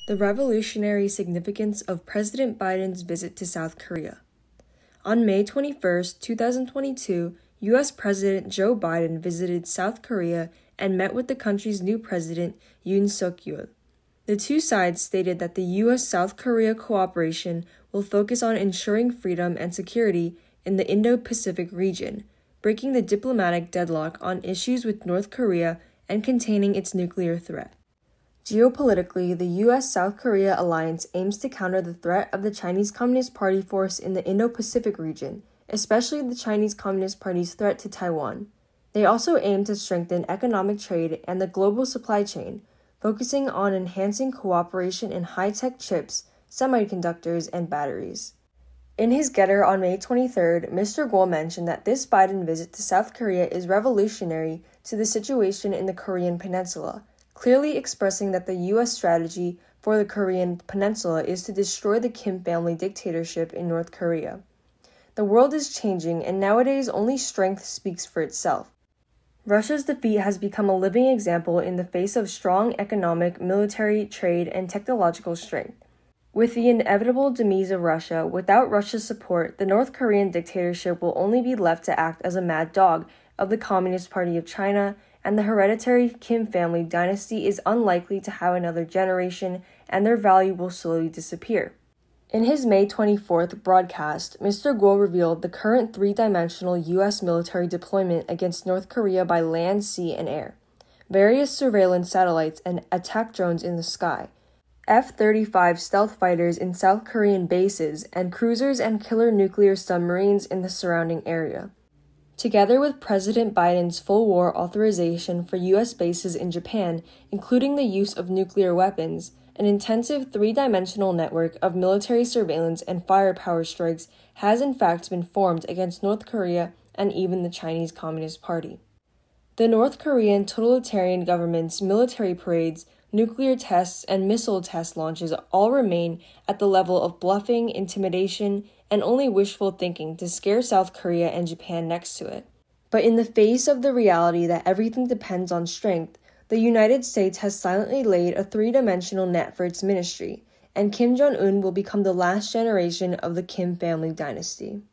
The revolutionary significance of President Biden's visit to South Korea. On May 21, 2022, U.S. President Joe Biden visited South Korea and met with the country's new president, Yoon Suk-yeol. The two sides stated that the U.S.-South Korea cooperation will focus on ensuring freedom and security in the Indo-Pacific region, breaking the diplomatic deadlock on issues with North Korea and containing its nuclear threat. Geopolitically, the U.S.-South Korea alliance aims to counter the threat of the Chinese Communist Party force in the Indo-Pacific region, especially the Chinese Communist Party's threat to Taiwan. They also aim to strengthen economic trade and the global supply chain, focusing on enhancing cooperation in high-tech chips, semiconductors, and batteries. In his getter on May 23rd, Mr. Guo mentioned that this Biden visit to South Korea is revolutionary to the situation in the Korean Peninsula, clearly expressing that the U.S. strategy for the Korean Peninsula is to destroy the Kim family dictatorship in North Korea. The world is changing, and nowadays only strength speaks for itself. Russia's defeat has become a living example in the face of strong economic, military, trade, and technological strength. With the inevitable demise of Russia, without Russia's support, the North Korean dictatorship will only be left to act as a mad dog of the Communist Party of China, and the hereditary Kim family dynasty is unlikely to have another generation, and their value will slowly disappear. In his May 24th broadcast, Mr. Guo revealed the current three-dimensional U.S. military deployment against North Korea by land, sea, and air, various surveillance satellites and attack drones in the sky, F-35 stealth fighters in South Korean bases, and cruisers and killer nuclear submarines in the surrounding area. Together with President Biden's full war authorization for U.S. bases in Japan, including the use of nuclear weapons, an intensive three-dimensional network of military surveillance and firepower strikes has in fact been formed against North Korea and even the Chinese Communist Party. The North Korean totalitarian government's military parades, nuclear tests, and missile test launches all remain at the level of bluffing, intimidation, and only wishful thinking to scare South Korea and Japan next to it. But in the face of the reality that everything depends on strength, the United States has silently laid a three-dimensional net for its ministry, and Kim Jong-un will become the last generation of the Kim family dynasty.